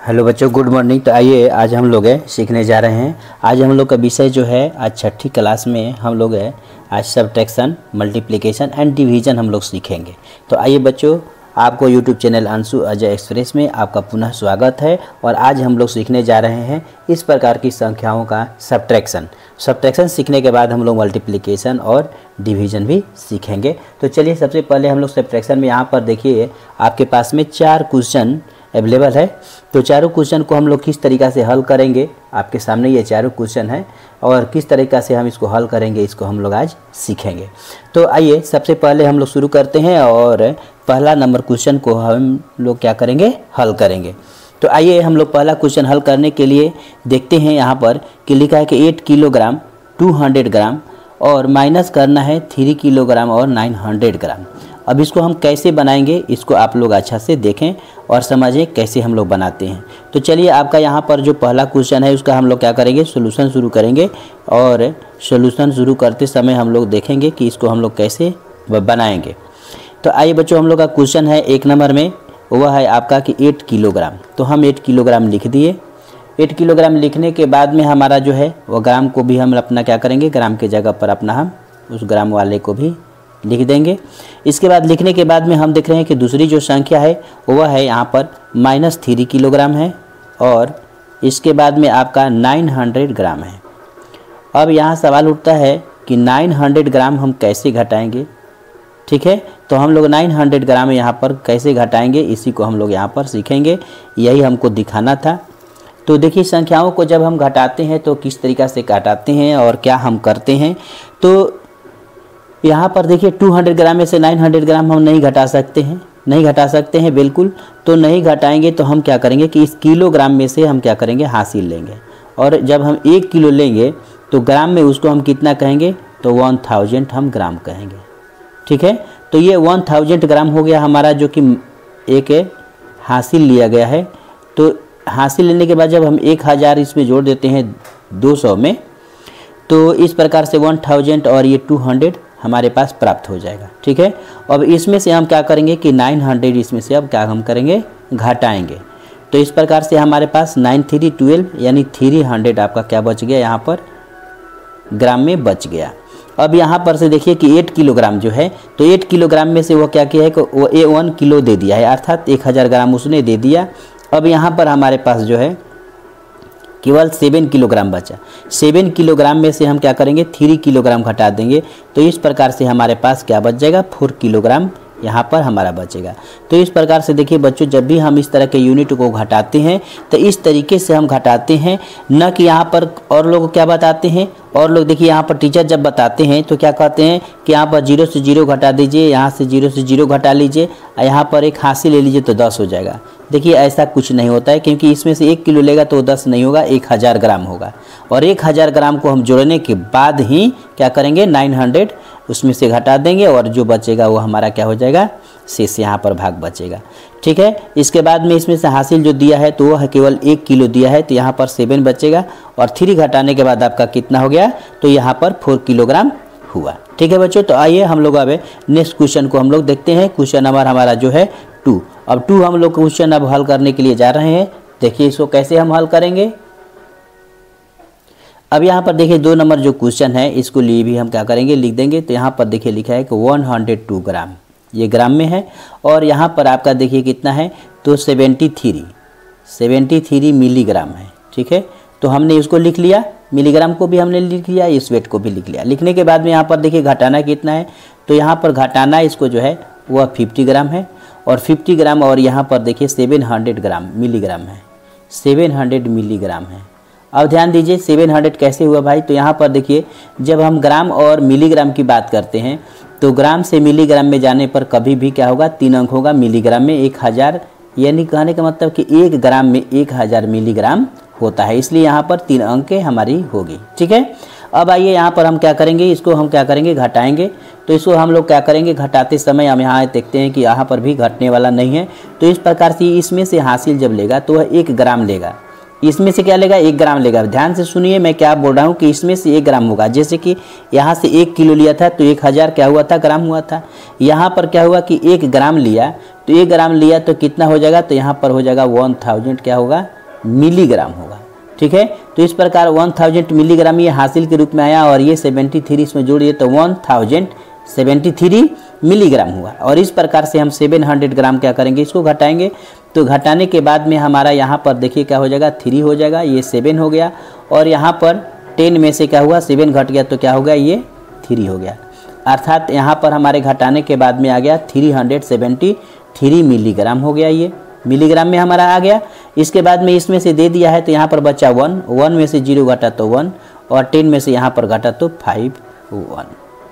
Hello बच्चों, good morning. तो आइए आज हम लोग सीखने जा रहे हैं। आज हम लोग का विषय जो है, आज छठी क्लास में हम लोग आज सब्ट्रैक्शन, मल्टीप्लिकेशन एंड डिवीजन हम लोग सीखेंगे। तो आइए बच्चों, आपको YouTube channel Anshu Ajay express में आपका पुनः स्वागत है। और आज हम लोग सीखने जा रहे हैं इस प्रकार की संख्याओं का सब्ट्रैक्शन सीखने के बाद हम लोग मल्टीप्लिकेशन और डिवीजन भी सीखेंगे। तो चलिए सबसे पहले हम लोग सब्ट्रैक्शन में यहाँ पर देखिए आपके पास में 4 क्वेश्चन अवेलेबल है। तो चारों क्वेश्चन को हम लोग किस तरीक़ा से हल करेंगे, आपके सामने ये चारों क्वेश्चन है और किस तरीक़ा से हम इसको हल करेंगे, इसको हम लोग आज सीखेंगे। तो आइए सबसे पहले हम लोग शुरू करते हैं और पहला नंबर क्वेश्चन को हम लोग क्या करेंगे, हल करेंगे। तो आइए हम लोग पहला क्वेश्चन हल करने के लिए देखते हैं यहाँ पर कि लिखा है कि 8 किलोग्राम 200 ग्राम और माइनस करना है 3 किलोग्राम और 900 ग्राम। अब इसको हम कैसे बनाएंगे, इसको आप लोग अच्छा से देखें और समझें कैसे हम लोग बनाते हैं। तो चलिए आपका यहाँ पर जो पहला क्वेश्चन है उसका हम लोग क्या करेंगे, सोल्यूशन शुरू करेंगे। और सोल्यूशन शुरू करते समय हम लोग देखेंगे कि इसको हम लोग कैसे बनाएंगे। तो आइए बच्चों, हम लोग का क्वेश्चन है 1 नंबर में, वह है आपका कि 8 किलोग्राम। तो हम 8 किलोग्राम लिख दिए। 8 किलोग्राम लिखने के बाद में हमारा जो है वह ग्राम को भी हम अपना क्या करेंगे, ग्राम के जगह पर अपना हम उस ग्राम वाले को भी लिख देंगे। इसके बाद लिखने के बाद में हम देख रहे हैं कि दूसरी जो संख्या है वह है यहाँ पर -3 किलोग्राम है और इसके बाद में आपका 900 ग्राम है। अब यहाँ सवाल उठता है कि 900 ग्राम हम कैसे घटाएंगे। ठीक है, तो हम लोग 900 ग्राम यहाँ पर कैसे घटाएंगे, इसी को हम लोग यहाँ पर सीखेंगे, यही हमको दिखाना था। तो देखिए संख्याओं को जब हम घटाते हैं तो किस तरीक़ा से घटाते हैं और क्या हम करते हैं। तो यहाँ पर देखिए 200 ग्राम में से 900 ग्राम हम नहीं घटा सकते हैं बिल्कुल। तो नहीं घटाएंगे तो हम क्या करेंगे कि इस किलोग्राम में से हम क्या करेंगे, हासिल लेंगे। और जब हम 1 किलो लेंगे तो ग्राम में उसको हम कितना कहेंगे, तो 1000 हम ग्राम कहेंगे। ठीक है, तो ये 1000 ग्राम हो गया हमारा, जो कि एक हासिल लिया गया है। तो हासिल लेने के बाद जब हम 1000 इसमें जोड़ देते हैं 200 में, तो इस प्रकार से 1000 और ये 200 हमारे पास प्राप्त हो जाएगा। ठीक है, अब इसमें से हम क्या करेंगे कि 900 इसमें से अब क्या हम करेंगे, घटाएंगे। तो इस प्रकार से हमारे पास 9 3 12 यानी 300 आपका क्या बच गया, यहाँ पर ग्राम में बच गया। अब यहाँ पर से देखिए कि 8 किलोग्राम जो है, तो 8 किलोग्राम में से वो क्या किया है कि वो 1 किलो दे दिया है, अर्थात 1000 ग्राम उसने दे दिया। अब यहाँ पर हमारे पास जो है केवल 7 किलोग्राम बचा। 7 किलोग्राम में से हम क्या करेंगे, 3 किलोग्राम घटा देंगे। तो इस प्रकार से हमारे पास क्या बच जाएगा, 4 किलोग्राम यहाँ पर हमारा बचेगा। तो इस प्रकार से देखिए बच्चों, जब भी हम इस तरह के यूनिट को घटाते हैं तो इस तरीके से हम घटाते हैं, न कि यहाँ पर और लोग क्या बताते हैं। और लोग देखिए यहाँ पर टीचर जब बताते हैं तो क्या कहते हैं कि यहाँ पर 0 से 0 घटा दीजिए, यहाँ से 0 से 0 घटा लीजिए, यहाँ पर एक हासिल ले लीजिए तो 10 हो जाएगा। देखिए ऐसा कुछ नहीं होता है, क्योंकि इसमें से 1 किलो लेगा तो 10 नहीं होगा, 1000 ग्राम होगा। और 1000 ग्राम को हम जोड़ने के बाद ही क्या करेंगे, 900 उसमें से घटा देंगे और जो बचेगा वो हमारा क्या हो जाएगा, शेष यहाँ पर भाग बचेगा। ठीक है, इसके बाद में इसमें से हासिल जो दिया है तो वह केवल 1 किलो दिया है, तो यहाँ पर 7 बचेगा और 3 घटाने के बाद आपका कितना हो गया, तो यहाँ पर 4 किलोग्राम हुआ। ठीक है बच्चों, तो आइए हम लोग अब नेक्स्ट क्वेश्चन को हम लोग देखते हैं। क्वेश्चन नंबर हमारा जो है 2। अब 2 हम लोग क्वेश्चन अब हल करने के लिए जा रहे हैं। देखिए इसको कैसे हम हल करेंगे। अब यहाँ पर देखिए 2 नंबर जो क्वेश्चन है इसको लिए भी हम क्या करेंगे, लिख देंगे। तो यहाँ पर देखिए लिखा है कि 102 ग्राम, ये ग्राम में है। और यहाँ पर आपका देखिए कितना है, तो 73 मिलीग्राम है। ठीक है, तो हमने इसको लिख लिया, मिलीग्राम को भी हमने लिख लिया, इस वेट को भी लिख लिया। लिखने के बाद में यहाँ पर देखिए घटाना कितना है, तो यहाँ पर घटाना इसको जो है वह 50 ग्राम है। और 50 ग्राम और यहाँ पर देखिए 700 ग्राम मिलीग्राम है, 700 मिलीग्राम है। अब ध्यान दीजिए 700 कैसे हुआ भाई। तो यहाँ पर देखिए जब हम ग्राम और मिलीग्राम की बात करते हैं तो ग्राम से मिलीग्राम में जाने पर कभी भी क्या होगा, 3 अंक होगा। मिलीग्राम में 1000, यानी कहने का मतलब कि 1 ग्राम में 1000 मिलीग्राम होता है, इसलिए यहाँ पर 3 अंक हमारी होगी। ठीक है, अब आइए यहाँ पर हम क्या करेंगे, इसको हम क्या करेंगे, घटाएंगे। तो इसको हम लोग क्या करेंगे, घटाते समय हम यहाँ देखते हैं कि यहाँ पर भी घटने वाला नहीं है। तो इस प्रकार से इसमें से हासिल जब लेगा तो वह 1 ग्राम लेगा, इसमें से क्या लेगा, 1 ग्राम लेगा। ध्यान से सुनिए मैं क्या बोल रहा हूँ कि इसमें से 1 ग्राम होगा। जैसे कि यहाँ से 1 किलो लिया था तो 1000 क्या हुआ था, ग्राम हुआ था। यहाँ पर क्या हुआ कि 1 ग्राम लिया, तो 1 ग्राम लिया तो कितना हो जाएगा, तो यहाँ पर हो जाएगा 1000 क्या होगा, मिलीग्राम होगा। ठीक है, तो इस प्रकार 1000 मिलीग्राम ये हासिल के रूप में आया और ये 73 इसमें जोड़िए तो 1073 मिलीग्राम हुआ। और इस प्रकार से हम 700 ग्राम क्या करेंगे, इसको घटाएंगे। तो घटाने के बाद में हमारा यहाँ पर देखिए क्या हो जाएगा, 3 हो जाएगा, ये 7 हो गया और यहाँ पर 10 में से क्या हुआ, 7 घट गया तो क्या हो गया, ये 3 हो गया। अर्थात यहाँ पर हमारे घटाने के बाद में आ गया 373 मिलीग्राम हो गया, ये मिलीग्राम में हमारा आ गया। इसके बाद में इसमें से दे दिया है तो यहाँ पर बचा 1 में से 0 घटा तो 1 और 10 में से यहाँ पर घटा तो 51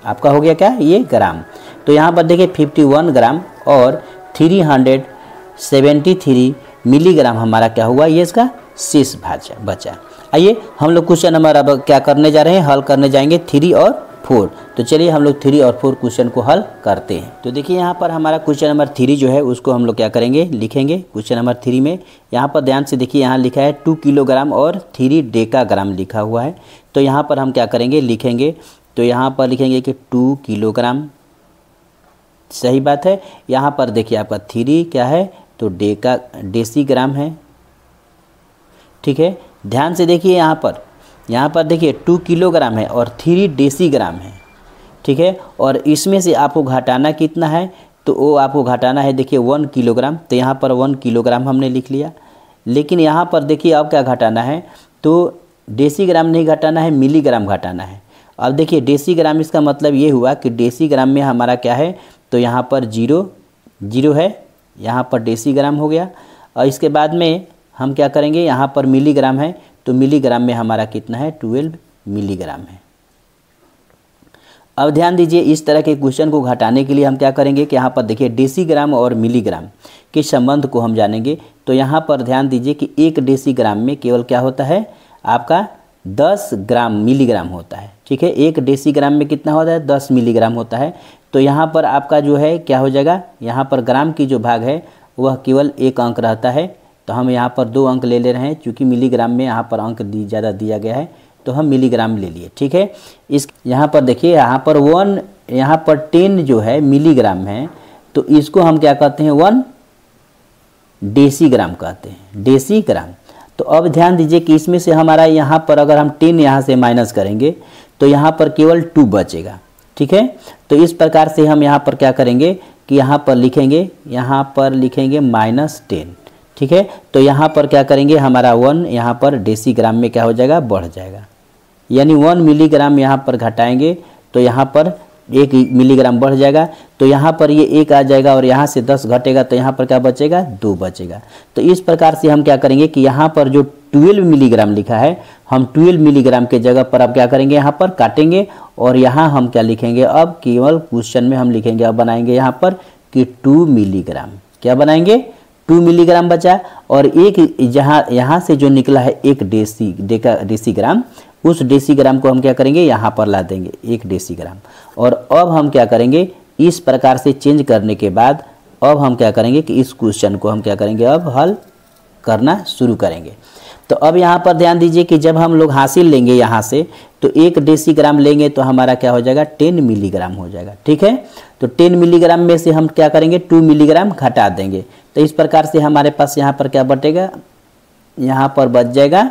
आपका हो गया क्या, ये ग्राम। तो यहाँ पर देखिए 51 ग्राम और 373 मिलीग्राम हमारा क्या हुआ, ये इसका शेष बचा। आइए हम लोग क्वेश्चन नंबर अब क्या करने जा रहे हैं, हल करने जाएंगे 3 और 4। तो चलिए हम लोग 3 और 4 क्वेश्चन को हल करते हैं। तो देखिए यहाँ पर हमारा क्वेश्चन नंबर 3 जो है उसको हम लोग क्या करेंगे, लिखेंगे। क्वेश्चन नंबर 3 में यहाँ पर ध्यान से देखिए, यहाँ लिखा है 2 किलोग्राम और 3 डेकाग्राम लिखा हुआ है। तो यहाँ पर हम क्या करेंगे, लिखेंगे। तो यहाँ पर लिखेंगे कि 2 किलोग्राम, सही बात है। यहाँ पर देखिए आपका 3 क्या है तो डेसीग्राम है। ठीक है, ध्यान से देखिए यहाँ पर देखिए 2 किलोग्राम है और 3 डेसीग्राम है। ठीक है, और इसमें से आपको घटाना कितना है, तो वो आपको घटाना है देखिए 1 किलोग्राम। तो यहाँ पर 1 किलोग्राम हमने लिख लिया। लेकिन यहाँ पर देखिए अब क्या घटाना है, तो डेसीग्राम नहीं घटाना है, मिलीग्राम घटाना है। अब देखिए डेसीग्राम, इसका मतलब ये हुआ कि डेसीग्राम में हमारा क्या है, तो यहाँ पर 0 है, यहाँ पर डेसीग्राम हो गया। और इसके बाद में हम क्या करेंगे, यहाँ पर मिलीग्राम है तो मिलीग्राम में हमारा कितना है, 12 मिलीग्राम है। अब ध्यान दीजिए, इस तरह के क्वेश्चन को घटाने के लिए हम क्या करेंगे कि यहाँ पर देखिए डेसीग्राम और मिलीग्राम के संबंध को हम जानेंगे। तो यहाँ पर ध्यान दीजिए कि 1 डेसीग्राम में केवल क्या होता है, आपका 10 ग्राम मिलीग्राम होता है। ठीक है, 1 डेसीग्राम में कितना होता है, 10 मिलीग्राम होता है। तो यहाँ पर आपका जो है क्या हो जाएगा, यहाँ पर ग्राम की जो भाग है वह केवल 1 अंक रहता है। तो हम यहाँ पर 2 अंक ले रहे हैं, क्योंकि मिलीग्राम में यहाँ पर अंक ज़्यादा दिया गया है तो हम मिलीग्राम ले लिए। ठीक है, इस यहाँ पर देखिए यहाँ पर 10 जो है मिलीग्राम है, तो इसको हम क्या कहते हैं, 1 डेसीग्राम कहते हैं, डेसीग्राम। तो अब ध्यान दीजिए कि इसमें से हमारा यहाँ पर अगर हम 10 यहाँ से माइनस करेंगे तो यहाँ पर केवल 2 बचेगा। ठीक है, तो इस प्रकार से हम यहाँ पर क्या करेंगे कि यहाँ पर लिखेंगे -10। ठीक है, तो यहाँ पर क्या करेंगे, हमारा 1 यहाँ पर डेसीग्राम में क्या हो जाएगा, बढ़ जाएगा। यानी 1 मिलीग्राम यहाँ पर घटाएंगे तो यहाँ पर 1 मिलीग्राम बढ़ जाएगा। तो यहाँ पर ये 1 आ जाएगा और यहाँ से 10 घटेगा तो यहाँ पर क्या बचेगा, 2 बचेगा। तो इस प्रकार से हम क्या करेंगे कि यहाँ पर जो 12 मिलीग्राम लिखा है, हम 12 मिलीग्राम के जगह पर अब क्या करेंगे, यहाँ पर काटेंगे और यहाँ हम क्या लिखेंगे, अब केवल क्वेश्चन में हम लिखेंगे, अब बनाएंगे यहाँ पर कि 2 मिलीग्राम। क्या बनाएंगे, 2 मिलीग्राम बचा। और एक यहाँ से जो निकला है 1 डेसीग्राम, उस डेसीग्राम को हम क्या करेंगे, यहाँ पर ला देंगे 1 डेसीग्राम। और अब हम क्या करेंगे, इस प्रकार से चेंज करने के बाद अब हम क्या करेंगे कि इस क्वेश्चन को हम क्या करेंगे, अब हल करना शुरू करेंगे। तो अब यहाँ पर ध्यान दीजिए कि जब हम लोग हासिल लेंगे यहाँ से, तो 1 डेसीग्राम लेंगे तो हमारा क्या हो जाएगा, 10 मिलीग्राम हो जाएगा। ठीक है, तो 10 मिलीग्राम में से हम क्या करेंगे, 2 मिलीग्राम घटा देंगे। तो इस प्रकार से हमारे पास यहाँ पर क्या बचेगा, यहाँ पर बच जाएगा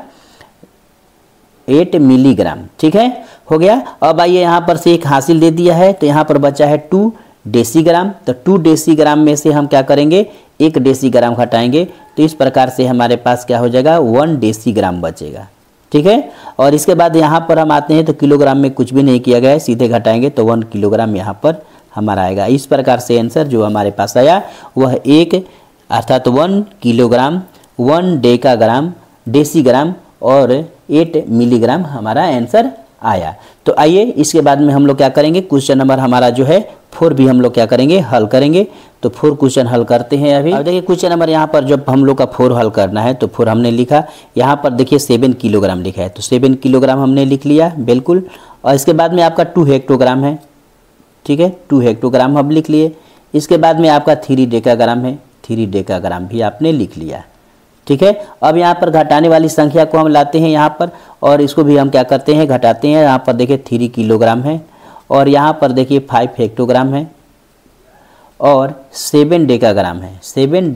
8 मिलीग्राम। ठीक है, हो गया। अब आइए यहाँ पर से 1 हासिल दे दिया है तो यहाँ पर बचा है 2 डेसीग्राम। तो 2 डेसीग्राम में से हम क्या करेंगे, 1 डेसीग्राम घटाएंगे। तो इस प्रकार से हमारे पास क्या हो जाएगा, 1 डेसीग्राम बचेगा। ठीक है, और इसके बाद यहाँ पर हम आते हैं तो किलोग्राम में कुछ भी नहीं किया गया है, सीधे घटाएंगे तो 1 किलोग्राम यहाँ पर हमारा आएगा। इस प्रकार से आंसर जो हमारे पास आया वह 1 अर्थात 1 किलोग्राम, 1 डेसीग्राम और 8 मिलीग्राम हमारा आंसर आया। तो आइए इसके बाद में हम लोग क्या करेंगे, क्वेश्चन नंबर हमारा जो है 4 भी हम लोग क्या करेंगे, हल करेंगे। तो 4 क्वेश्चन हल करते हैं अभी। अब देखिए क्वेश्चन नंबर यहाँ पर जब हम लोग का 4 हल करना है तो 4 हमने लिखा, यहाँ पर देखिए 7 किलोग्राम लिखा है तो 7 किलोग्राम हमने लिख लिया बिल्कुल। और इसके बाद में आपका 2 हेक्टोग्राम है। ठीक है, 2 हेक्टोग्राम हम लिख लिए। इसके बाद में आपका 3 डेकाग्राम है, 3 डेकाग्राम भी आपने लिख लिया। ठीक है, अब यहाँ पर घटाने वाली संख्या को हम लाते हैं यहाँ पर और इसको भी हम क्या करते हैं, घटाते हैं। यहाँ पर देखिए 3 किलोग्राम है और यहाँ पर देखिए 5 हेक्टोग्राम है और 7 डेकाग्राम है, 7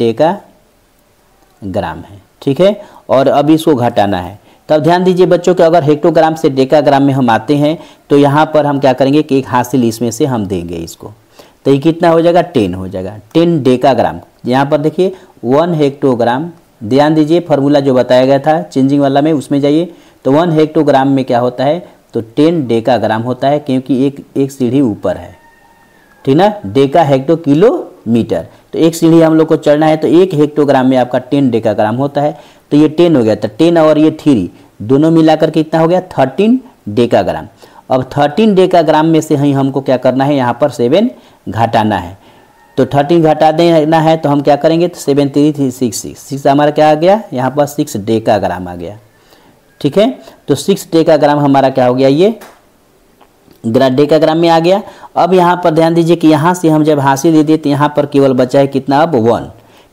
ग्राम है। ठीक है, और अब इसको घटाना है। तब ध्यान दीजिए बच्चों कि अगर हेक्टोग्राम से डेकाग्राम में हम आते हैं तो यहाँ पर हम क्या करेंगे कि एक हासिल इसमें से हम देंगे इसको, तो ये कितना हो जाएगा 10 हो जाएगा, 10 डेकाग्राम। यहाँ पर देखिए 1 हेक्टोग्राम, ध्यान दीजिए फार्मूला जो बताया गया था चेंजिंग वाला में उसमें जाइए, तो 1 हेक्टोग्राम में क्या होता है तो 10 डेकाग्राम होता है, क्योंकि एक सीढ़ी ऊपर है। ठीक ना, डेका हेक्टो किलोमीटर, तो एक सीढ़ी हम लोग को चढ़ना है, तो 1 हेक्टोग्राम में आपका 10 डेकाग्राम होता है। तो ये 10 हो गया, तो 10 और ये 3 दोनों मिलाकर कितना हो गया 13 डेकाग्राम। अब 13 डेकाग्राम में से ही हमको क्या करना है, यहाँ पर 7 घटाना है। तो 13 घटा देना है तो हम क्या करेंगे, तो 7 3 6 हमारा क्या आ गया, यहाँ पर 6 डेकाग्राम आ गया। ठीक है, तो 6 डेकाग्राम हमारा क्या हो गया, ये डेकाग्राम में आ गया। अब यहाँ पर ध्यान दीजिए कि यहाँ से हम जब हासिल दे दिए तो यहाँ पर केवल बचा है कितना, अब 1।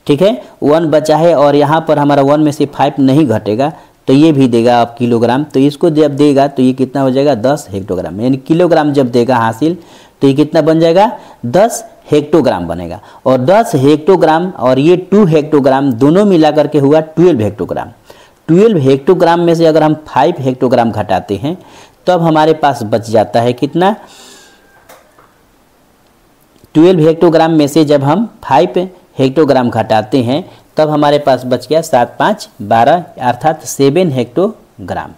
ठीक है, 1 बचा है, और यहाँ पर हमारा 1 में से 5 नहीं घटेगा, तो ये भी देगा अब किलोग्राम। तो इसको जब देगा तो ये कितना हो जाएगा 10 हेक्टोग्राम, यानी किलोग्राम जब देगा हासिल तो ये कितना बन जाएगा 10 हेक्टोग्राम बनेगा। और 10 हेक्टोग्राम और ये 2 हेक्टोग्राम दोनों मिला करके हुआ 12 हेक्टोग्राम। 12 हेक्टोग्राम में से अगर हम 5 हेक्टोग्राम घटाते हैं तब हमारे पास बच जाता है कितना, 12 हेक्टोग्राम में से जब हम 5 हेक्टोग्राम घटाते हैं तब हमारे पास बच गया 7 5 12 अर्थात 7 हेक्टोग्राम।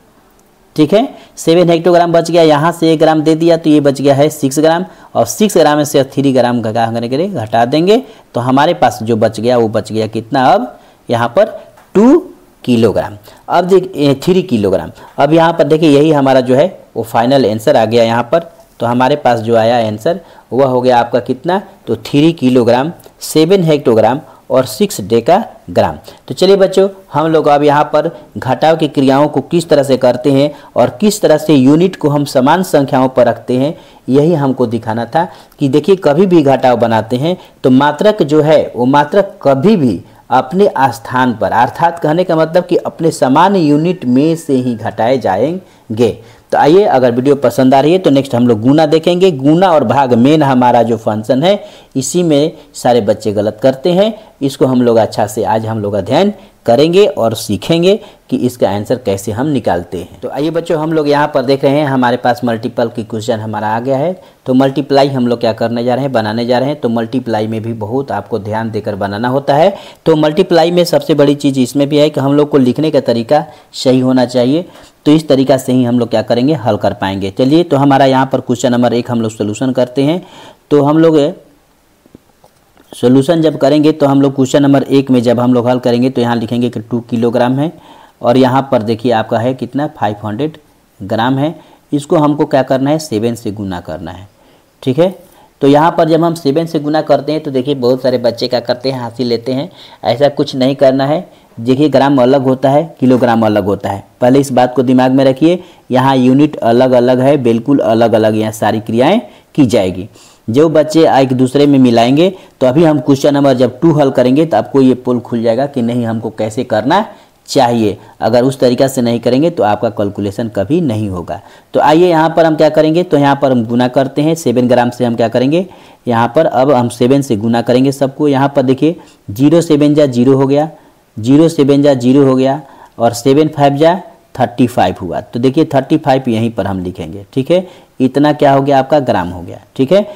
ठीक है, 7 हेक्टोग्राम बच गया। यहाँ से 1 ग्राम दे दिया तो ये बच गया है 6 ग्राम, और 6 ग्राम से 3 ग्राम घटा देंगे तो हमारे पास जो बच गया वो बच गया कितना, अब यहाँ पर 2 किलोग्राम। अब देखिए 3 किलोग्राम। अब यहाँ पर देखिए यही हमारा जो है वो फाइनल आंसर आ गया यहाँ पर। तो हमारे पास जो आया आंसर वह हो गया आपका कितना, तो 3 किलोग्राम, 7 हेक्टोग्राम और 6 डेकाग्राम। तो चलिए बच्चों, हम लोग अब यहाँ पर घटाव की क्रियाओं को किस तरह से करते हैं और किस तरह से यूनिट को हम समान संख्याओं पर रखते हैं, यही हमको दिखाना था। कि देखिए कभी भी घटाव बनाते हैं तो मात्रक जो है वो मात्रक कभी भी अपने स्थान पर, अर्थात कहने का मतलब कि अपने समान यूनिट में से ही घटाए जाएंगे। तो आइए, अगर वीडियो पसंद आ रही है तो नेक्स्ट हम लोग गुना देखेंगे। गुना और भाग मेन हमारा जो फंक्शन है, इसी में सारे बच्चे गलत करते हैं। इसको हम लोग अच्छा से आज हम लोग अध्ययन करेंगे और सीखेंगे कि इसका आंसर कैसे हम निकालते हैं। तो आइए बच्चों, हम लोग यहाँ पर देख रहे हैं हमारे पास मल्टीपल की क्वेश्चन हमारा आ गया है। तो मल्टीप्लाई हम लोग क्या करने जा रहे हैं, बनाने जा रहे हैं। तो मल्टीप्लाई में भी बहुत आपको ध्यान देकर बनाना होता है। तो मल्टीप्लाई में सबसे बड़ी चीज़ इसमें भी है कि हम लोग को लिखने का तरीका सही होना चाहिए। तो इस तरीका से ही हम लोग क्या करेंगे, हल कर पाएंगे। चलिए, तो हमारा यहाँ पर क्वेश्चन नंबर 1 हम लोग सोल्यूशन करते हैं। तो हम लोग सोल्यूशन जब करेंगे तो हम लोग क्वेश्चन नंबर 1 में जब हम लोग हल करेंगे तो यहाँ लिखेंगे कि 2 किलोग्राम है, और यहाँ पर देखिए आपका है कितना 500 ग्राम है। इसको हमको क्या करना है, 7 से गुना करना है। ठीक है, तो यहाँ पर जब हम 7 से गुना करते हैं तो देखिए बहुत सारे बच्चे क्या करते हैं, हासिल लेते हैं। ऐसा कुछ नहीं करना है। देखिए ग्राम अलग होता है, किलोग्राम अलग होता है, पहले इस बात को दिमाग में रखिए। यहाँ यूनिट अलग अलग है, बिल्कुल अलग अलग यहाँ सारी क्रियाएँ की जाएगी। जो बच्चे एक दूसरे में मिलाएंगे तो अभी हम क्वेश्चन नंबर जब 2 हल करेंगे तो आपको ये पोल खुल जाएगा कि नहीं हमको कैसे करना चाहिए। अगर उस तरीक़ा से नहीं करेंगे तो आपका कैलकुलेशन कभी नहीं होगा। तो आइए यहाँ पर हम क्या करेंगे, तो यहाँ पर हम गुना करते हैं। 7 ग्राम से हम क्या करेंगे, यहाँ पर अब हम 7 से गुना करेंगे सबको। यहाँ पर देखिए 0 7 जा 0 हो गया, 0 7 जा 0 हो गया, और 7 5 जा 35 हुआ। तो देखिए 35 यहीं पर हम लिखेंगे। ठीक है, इतना क्या हो गया आपका ग्राम हो गया। ठीक है,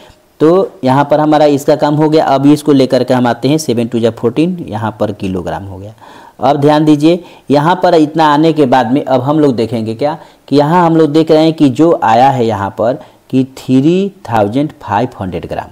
तो यहाँ पर हमारा इसका काम हो गया। अब इसको लेकर के हम आते हैं 7 2 जा 14, यहाँ पर किलोग्राम हो गया। अब ध्यान दीजिए, यहाँ पर इतना आने के बाद में अब हम लोग देखेंगे क्या कि यहाँ हम लोग देख रहे हैं कि जो आया है यहाँ पर कि 3500 ग्राम।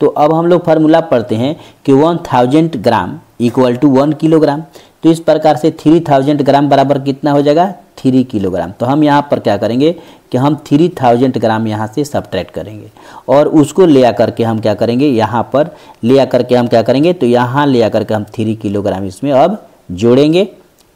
तो अब हम लोग फार्मूला पढ़ते हैं कि 1000 ग्राम इक्वल टू 1 किलोग्राम। तो इस प्रकार से 3000 ग्राम बराबर कितना हो जाएगा, 3 किलोग्राम। तो हम यहाँ पर क्या करेंगे कि हम 3000 ग्राम यहाँ से सब्ट्रैक्ट करेंगे, और उसको ले आकर के हम क्या करेंगे, यहाँ पर ले आकर के हम क्या करेंगे, तो यहाँ ले आकर के हम 3 किलोग्राम इसमें अब जोड़ेंगे।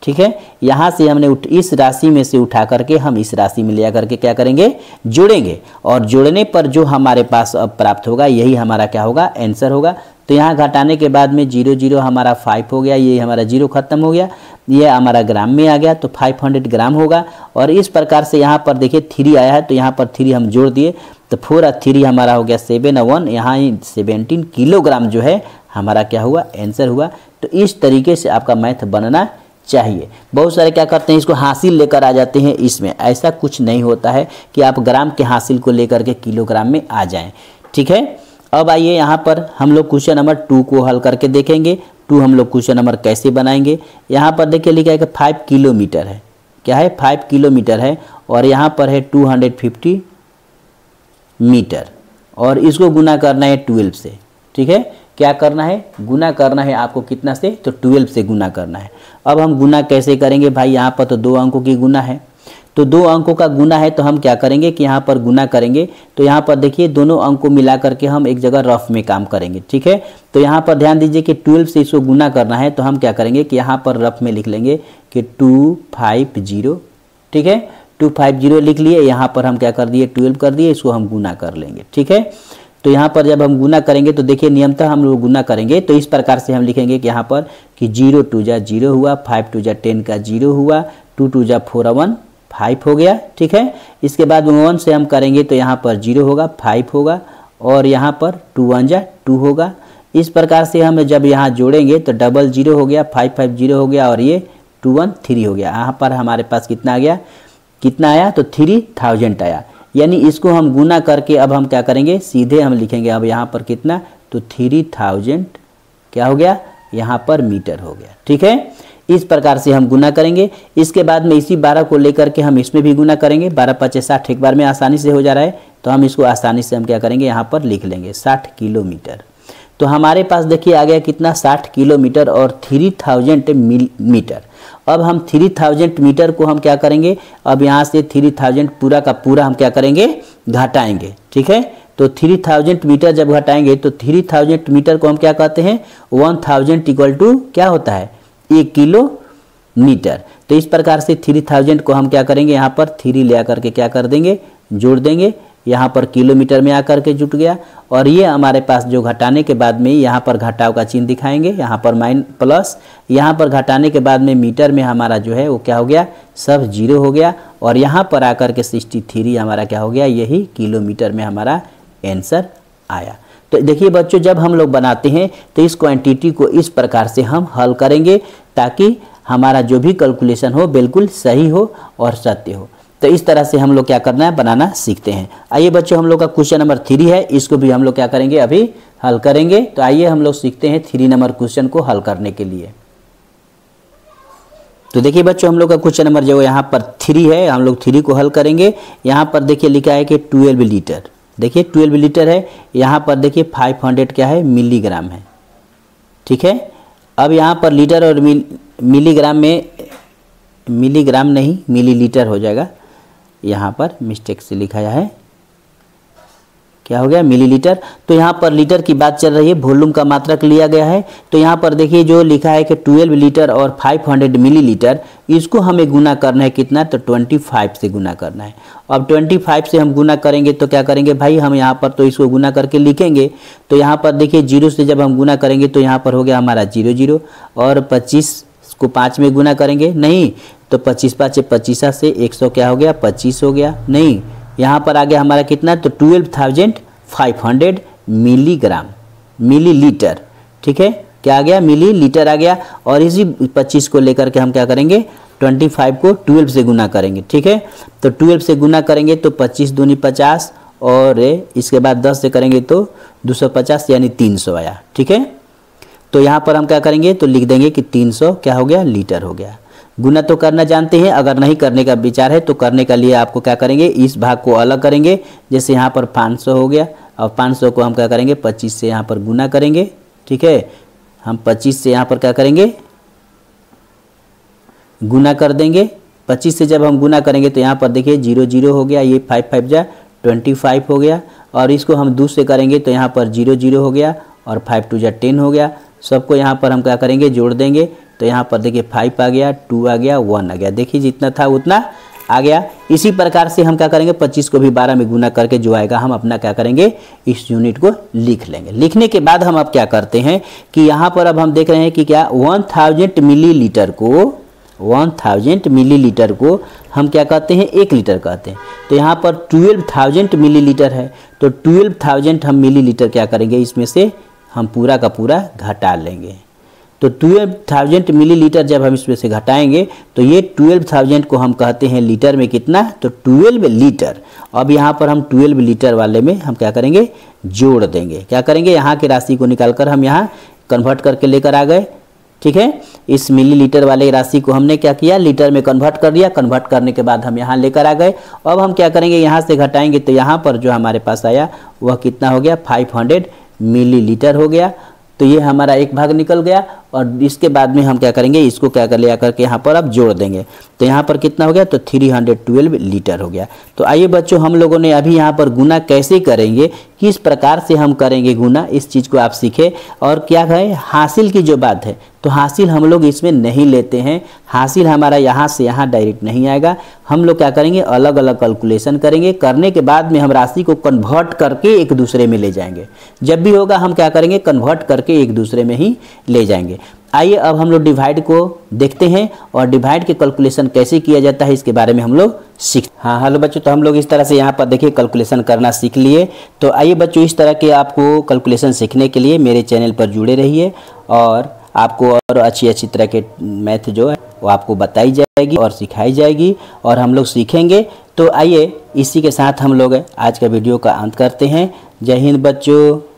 ठीक है, यहाँ से हमने इस राशि में से उठा करके हम इस राशि में ले आकर के क्या करेंगे, जोड़ेंगे, और जोड़ने पर जो हमारे पास अब प्राप्त होगा यही हमारा क्या होगा, आंसर होगा। तो यहाँ घटाने के बाद में 0 0 हमारा 5 हो गया, ये हमारा 0 खत्म हो गया, ये हमारा ग्राम में आ गया, तो 500 ग्राम होगा। और इस प्रकार से यहाँ पर देखिए 3 आया है, तो यहाँ पर 3 हम जोड़ दिए, तो 4 और 3 हमारा हो गया 7 और 1, यहाँ 17 किलोग्राम जो है हमारा क्या हुआ, आंसर हुआ। तो इस तरीके से आपका मैथ बनना चाहिए। बहुत सारे क्या करते हैं, इसको हासिल लेकर आ जाते हैं। इसमें ऐसा कुछ नहीं होता है कि आप ग्राम के हासिल को लेकर के किलोग्राम में आ जाएं। ठीक है, अब आइए यहाँ पर हम लोग क्वेश्चन नंबर 2 को हल करके देखेंगे। 2 हम लोग क्वेश्चन नंबर कैसे बनाएंगे। यहाँ पर देखिए लिखा है कि 5 किलोमीटर है, क्या है 5 किलोमीटर है, और यहाँ पर है 250 मीटर, और इसको गुना करना है 12 से। ठीक है, क्या करना है, गुना करना है आपको कितना से, तो 12 से गुना करना है। अब हम गुना कैसे करेंगे भाई, यहाँ पर तो 2 अंकों की गुना है, तो 2 अंकों का गुना है, तो हम क्या करेंगे कि यहाँ पर गुना करेंगे। तो यहाँ पर देखिए दोनों अंक को मिला करके हम एक जगह रफ में काम करेंगे। ठीक है, तो यहाँ पर ध्यान दीजिए कि 12 से इसको गुना करना है, तो हम क्या करेंगे कि यहाँ पर रफ में लिख लेंगे कि 250। ठीक है, 250 लिख लिए। यहाँ पर हम क्या कर दिए, 12 कर दिए, इसको हम गुना कर लेंगे। ठीक है, तो यहाँ पर जब हम गुना करेंगे तो देखिए नियमतः हम लोग गुना करेंगे तो इस प्रकार से हम लिखेंगे कि यहाँ पर कि 0 2 जा 0 हुआ, 5 2 जा 10 का 0 हुआ, 2 2 जा 4 1 5 हो गया। ठीक है, इसके बाद 1 से हम करेंगे तो यहाँ पर 0 होगा, 5 होगा, और यहाँ पर 2 1 जा 2 होगा। इस प्रकार से हम जब यहाँ जोड़ेंगे तो डबल 0 हो गया, 5 5 0 हो गया, और ये 2 1 3 हो गया। यहाँ पर हमारे पास कितना आ गया, कितना आया, तो 3000 आया। यानी इसको हम गुना करके अब हम क्या करेंगे, सीधे हम लिखेंगे अब यहाँ पर कितना, तो 3000 क्या हो गया, यहाँ पर मीटर हो गया। ठीक है, इस प्रकार से हम गुना करेंगे। इसके बाद में इसी 12 को लेकर के हम इसमें भी गुना करेंगे। 12 5 60 एक बार में आसानी से हो जा रहा है, तो हम इसको आसानी से हम क्या करेंगे, यहाँ पर लिख लेंगे 60 किलोमीटर। तो हमारे पास देखिए आ गया कितना, 60 किलोमीटर और 3000 मीटर। अब हम 3000 मीटर को हम क्या करेंगे, अब यहाँ से 3000 पूरा का पूरा हम क्या करेंगे, घटाएंगे। ठीक है, तो 3000 मीटर जब घटाएंगे तो 3000 मीटर को हम क्या कहते हैं, 1000 इक्वल टू क्या होता है, 1 किलोमीटर। तो इस प्रकार से 3000 को हम क्या करेंगे, यहाँ पर 3 ले आकर के क्या कर देंगे, जोड़ देंगे। यहाँ पर किलोमीटर में आकर के जुट गया, और ये हमारे पास जो घटाने के बाद में यहाँ पर घटाव का चिन्ह दिखाएंगे, यहाँ पर प्लस, यहाँ पर घटाने के बाद में मीटर में हमारा जो है वो क्या हो गया, सब 0 हो गया, और यहाँ पर आकर के 63 हमारा क्या हो गया, यही किलोमीटर में हमारा आंसर आया। तो देखिए बच्चों, जब हम लोग बनाते हैं तो इस क्वांटिटी को इस प्रकार से हम हल करेंगे ताकि हमारा जो भी कैलकुलेशन हो बिल्कुल सही हो और सत्य हो। तो इस तरह से हम लोग क्या करना है, बनाना सीखते हैं। आइए बच्चों, हम लोग का क्वेश्चन नंबर 3 है, इसको भी हम लोग क्या करेंगे, अभी हल करेंगे। तो आइए हम लोग सीखते हैं 3 नंबर क्वेश्चन को हल करने के लिए। तो देखिए बच्चों, हम लोग का क्वेश्चन नंबर जो यहाँ पर 3 है, हम लोग 3 को हल करेंगे। यहाँ पर देखिए लिखा है कि 12 लीटर, देखिए 12 लीटर है। यहाँ पर देखिए 500 क्या है, मिलीग्राम है। ठीक है, अब यहाँ पर लीटर और मिलीग्राम में, मिलीग्राम नहीं मिलीलीटर हो जाएगा, यहाँ पर मिस्टेक से लिखा है, क्या हो गया, मिलीलीटर। तो यहाँ पर लीटर की बात चल रही है, वॉल्यूम का मात्रक लिया गया है। तो यहाँ पर देखिए जो लिखा है कि 12 लीटर और 500 मिलीलीटर, इसको हमें गुना करना है कितना, तो 25 से गुना करना है। अब 25 से हम गुना करेंगे तो क्या करेंगे भाई, हम यहाँ पर तो इसको गुना करके लिखेंगे। तो यहाँ पर देखिए 0 से जब हम गुना करेंगे तो यहाँ पर हो गया हमारा 0 0, और 25 को 5 में गुना करेंगे, नहीं तो 25 5 25 से 100 क्या हो गया, 25 हो गया, नहीं यहाँ पर आ गया हमारा कितना, तो 12,500 मिलीग्राम, मिलीलीटर। ठीक है, क्या आ गया, मिलीलीटर आ गया। और इसी 25 को लेकर के हम क्या करेंगे, 25 को 12 से गुना करेंगे। ठीक है, तो 12 से गुना करेंगे तो 25 दूनी 50, और इसके बाद 10 से करेंगे तो 250 यानी 300 आया। ठीक है, तो यहाँ पर हम क्या करेंगे, तो लिख देंगे कि 300 क्या हो गया, लीटर हो गया। गुना तो करना जानते हैं, अगर नहीं करने का विचार है तो करने के लिए आपको क्या करेंगे, इस भाग को अलग करेंगे। जैसे यहाँ पर 500 हो गया, और 500 को हम क्या करेंगे, 25 से यहाँ पर गुना करेंगे। ठीक है, हम 25 से यहाँ पर क्या करेंगे, गुना कर देंगे। 25 से जब हम गुना करेंगे तो यहाँ पर देखिए 0 0 हो गया, ये 5 5 जा 25 हो गया, और इसको हम 2 से करेंगे तो यहाँ पर 0 0 हो गया, और 5 2 जा 10 हो गया। सबको यहाँ पर हम क्या करेंगे, जोड़ देंगे। तो यहाँ पर देखिए 5 आ गया, 2 आ गया, 1 आ गया, देखिए जितना था उतना आ गया। इसी प्रकार से हम क्या करेंगे, 25 को भी 12 में गुना करके जो आएगा हम अपना क्या करेंगे, इस यूनिट को लिख लेंगे। लिखने के बाद हम अब क्या करते हैं कि यहाँ पर अब हम देख रहे हैं कि क्या 1000 मिलीलीटर को, 1000 मिलीलीटर को हम क्या कहते हैं, 1 लीटर कहते हैं। तो यहाँ पर 12,000 मिलीलीटर है, तो 12,000 हम मिलीलीटर क्या करेंगे, इसमें से हम पूरा का पूरा घटा लेंगे। तो 12,000 मिलीलीटर जब हम इसमें से घटाएंगे तो ये 12,000 को हम कहते हैं लीटर में कितना, तो 12 लीटर। अब यहाँ पर हम 12 लीटर वाले में हम क्या करेंगे, जोड़ देंगे। क्या करेंगे, यहाँ की राशि को निकालकर हम यहाँ कन्वर्ट करके लेकर आ गए। ठीक है, इस मिलीलीटर वाले राशि को हमने क्या किया, लीटर में कन्वर्ट कर दिया। कन्वर्ट करने के बाद हम यहाँ लेकर आ गए। अब हम क्या करेंगे, यहाँ से घटाएंगे तो यहाँ पर जो हमारे पास आया वह कितना हो गया, 500 मिलीलीटर हो गया। तो ये हमारा एक भाग निकल गया। और इसके बाद में हम क्या करेंगे, इसको क्या कर लिया करके यहाँ पर अब जोड़ देंगे। तो यहाँ पर कितना हो गया, तो 312 लीटर हो गया। तो आइए बच्चों, हम लोगों ने अभी यहाँ पर गुना कैसे करेंगे, किस प्रकार से हम करेंगे गुना, इस चीज़ को आप सीखे। और क्या है, हासिल की जो बात है, तो हासिल हम लोग इसमें नहीं लेते हैं। हासिल हमारा यहाँ से यहाँ डायरेक्ट नहीं आएगा। हम लोग क्या करेंगे, अलग अलग कैलकुलेशन करेंगे। करने के बाद में हम राशि को कन्वर्ट करके एक दूसरे में ले जाएंगे। जब भी होगा हम क्या करेंगे, कन्वर्ट करके एक दूसरे में ही ले जाएंगे। आइए अब हम लोग डिवाइड को देखते हैं और डिवाइड के कैलकुलेशन कैसे किया जाता है इसके बारे में हम लोग सीख। हाँ हेलो बच्चों, तो हम लोग इस तरह से यहाँ पर देखिए कैलकुलेशन करना सीख लिए। तो आइए बच्चों, इस तरह के आपको कैलकुलेशन सीखने के लिए मेरे चैनल पर जुड़े रहिए और आपको और अच्छी तरह के मैथ जो है वो आपको बताई जाएगी और सिखाई जाएगी और हम लोग सीखेंगे। तो आइए इसी के साथ हम लोग आज का वीडियो का अंत करते हैं। जय हिंद बच्चों।